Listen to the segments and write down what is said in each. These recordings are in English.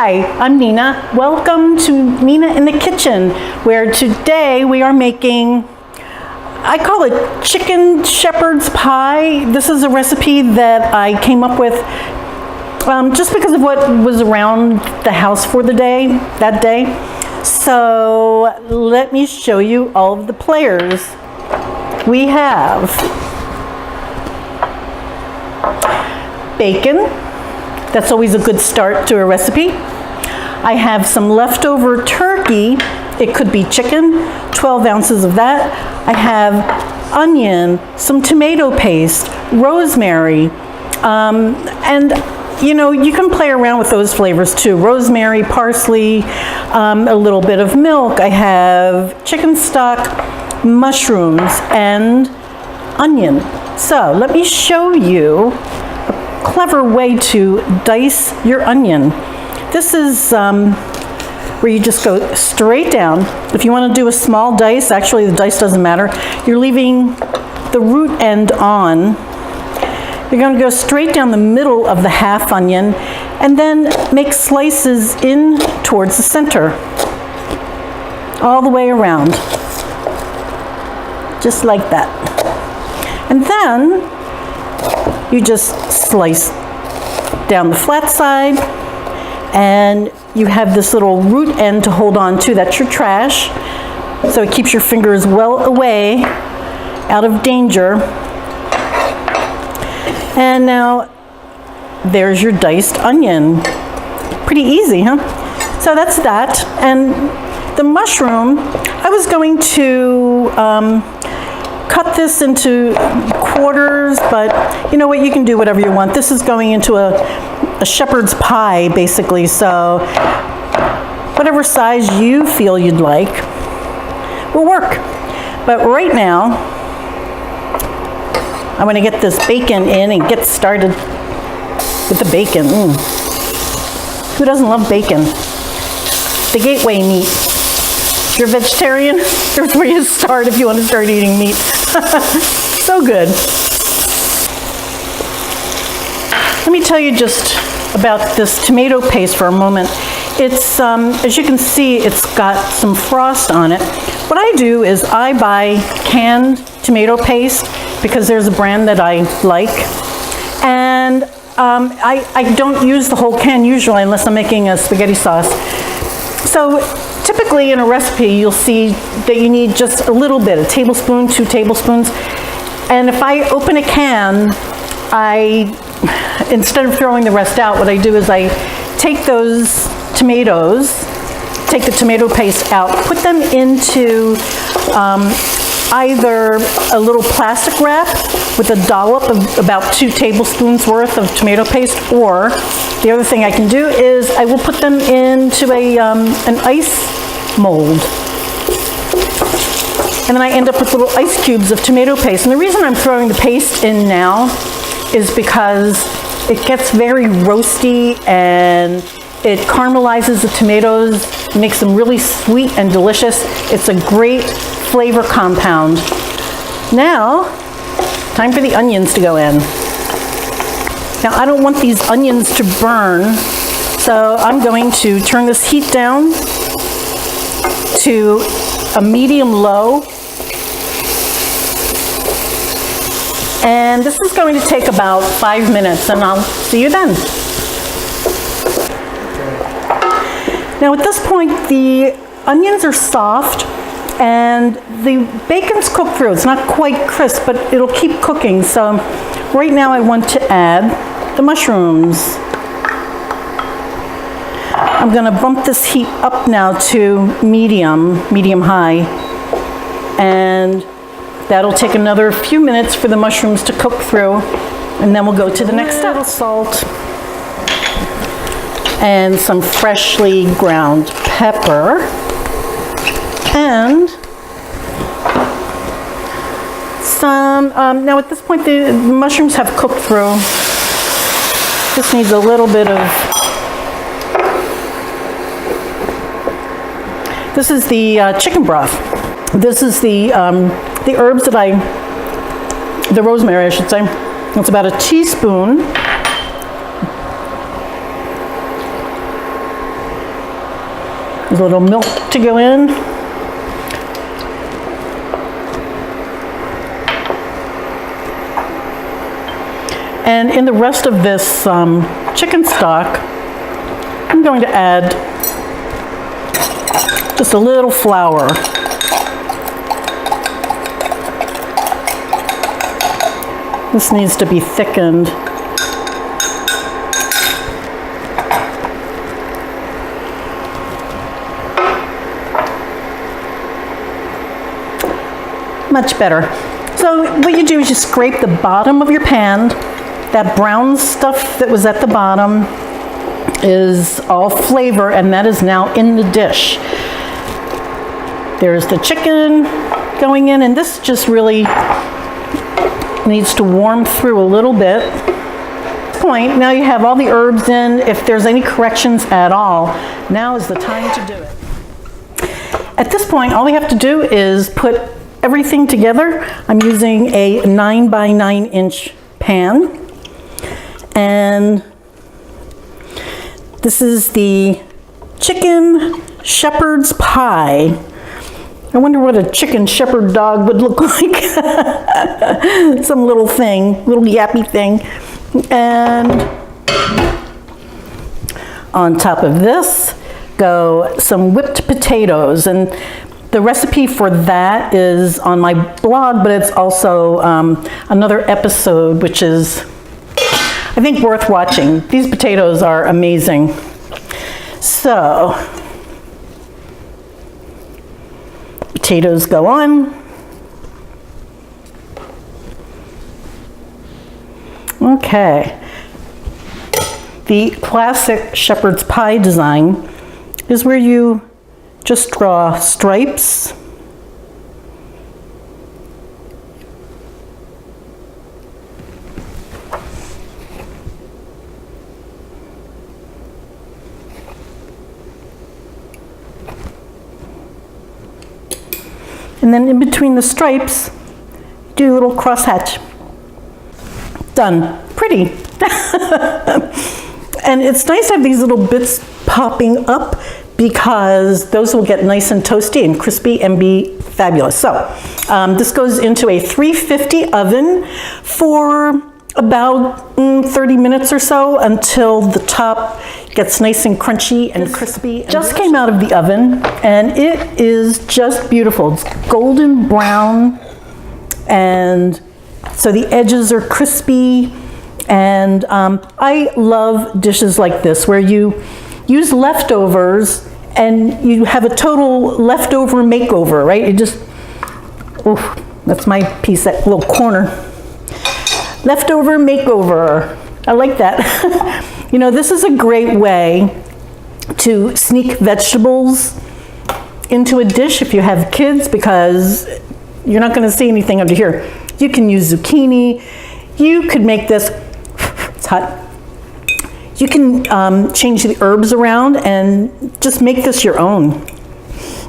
Hi, I'm Nina. Welcome to Nina in the Kitchen, where today we are making, I call it chicken shepherd's pie. This is a recipe that I came up with just because of what was around the house for the day, that day. So let me show you all of the players. We have bacon. That's always a good start to a recipe. I have some leftover turkey. It could be chicken, 12 ounces of that. I have onion, some tomato paste, rosemary, and you know, you can play around with those flavors too. Rosemary, parsley, a little bit of milk. I have chicken stock, mushrooms, and onion. So let me show you clever way to dice your onion. This is where you just go straight down. If you want to do a small dice, actually the dice doesn't matter. You're leaving the root end on. You're going to go straight down the middle of the half onion and then make slices in towards the center, all the way around, just like that. And then you just slice down the flat side, and you have this little root end to hold on to. That's your trash, so it keeps your fingers well away, out of danger. And now there's your diced onion. Pretty easy, huh? So that's that. And the mushroom, I was going to cut this into quarters, but you know what, you can do whatever you want. This is going into a shepherd's pie, basically, so whatever size you feel you'd like will work. But right now, I'm going to get this bacon in and get started with the bacon. Who doesn't love bacon? The gateway meat. If you're a vegetarian, here's where you start if you want to start eating meat. So good. Let me tell you just about this tomato paste for a moment. It's, as you can see, it's got some frost on it. What I do is I buy canned tomato paste because there's a brand that I like. And I don't use the whole can usually unless I'm making a spaghetti sauce. So typically in a recipe, you'll see that you need just a little bit, a tablespoon, 2 tablespoons. And if I open a can, instead of throwing the rest out, what I do is I take those tomatoes, take the tomato paste out, put them into either a little plastic wrap with a dollop of about 2 tablespoons worth of tomato paste, or the other thing I can do is I will put them into an ice mold. And then I end up with little ice cubes of tomato paste. And the reason I'm throwing the paste in now is because it gets very roasty and it caramelizes the tomatoes, makes them really sweet and delicious. It's a great flavor compound. Now, time for the onions to go in. Now, I don't want these onions to burn, so I'm going to turn this heat down to a medium-low. And this is going to take about 5 minutes, and I'll see you then. Now at this point, the onions are soft and the bacon's cooked through. It's not quite crisp, but it'll keep cooking. So right now I want to add the mushrooms. I'm gonna bump this heat up now to medium-high, and that'll take another few minutes for the mushrooms to cook through, and then we'll go to the next step. A little salt and some freshly ground pepper, and some, now at this point the mushrooms have cooked through. This needs a little bit of, this is the chicken broth. This is the herbs that the rosemary I should say. It's about a teaspoon. A little milk to go in. And in the rest of this chicken stock, I'm going to add just a little flour. This needs to be thickened. Much better. So what you do is you scrape the bottom of your pan. That brown stuff that was at the bottom is all flavor, and that is now in the dish. There's the chicken going in, and this just really needs to warm through a little bit. At this point, now you have all the herbs in. If there's any corrections at all, now is the time to do it. At this point, all we have to do is put everything together. I'm using a 9 by 9 inch pan. And this is the chicken shepherd's pie. I wonder what a chicken shepherd dog would look like. Some little thing, little yappy thing. And on top of this go some whipped potatoes. And the recipe for that is on my blog, but it's also another episode, which is, I think, worth watching. These potatoes are amazing. So, potatoes go on. Okay. The classic shepherd's pie design is where you just draw stripes. And then in between the stripes, do a little crosshatch. Done. Pretty. And it's nice to have these little bits popping up because those will get nice and toasty and crispy and be fabulous. So this goes into a 350 oven for about 30 minutes or so until the top gets nice and crunchy and crispy. Just came out of the oven and it is just beautiful. It's golden brown, and so the edges are crispy. And I love dishes like this where you use leftovers and you have a total leftover makeover, right? You just, oof, that's my piece, that little corner. Leftover makeover. I like that. You know, this is a great way to sneak vegetables into a dish if you have kids, because you're not going to see anything under here. You can use zucchini. You could make this, it's hot. You can change the herbs around and just make this your own.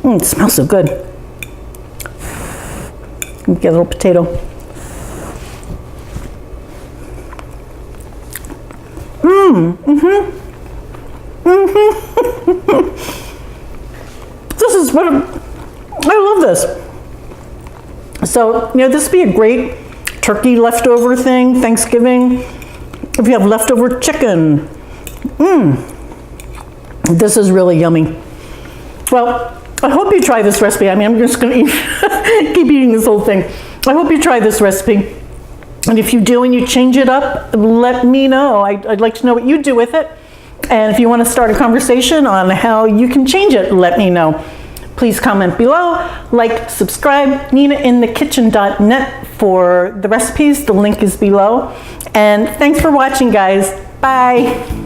It smells so good. Get a little potato. This is what I love this. So, you know, this would be a great turkey leftover thing, Thanksgiving. If you have leftover chicken, this is really yummy. Well, I hope you try this recipe. I mean, I'm just going to keep eating this whole thing. I hope you try this recipe. And if you do and you change it up, let me know. I'd like to know what you do with it. And if you want to start a conversation on how you can change it, let me know. Please comment below, like, subscribe, ninainthekitchen.net for the recipes. The link is below. And thanks for watching, guys. Bye.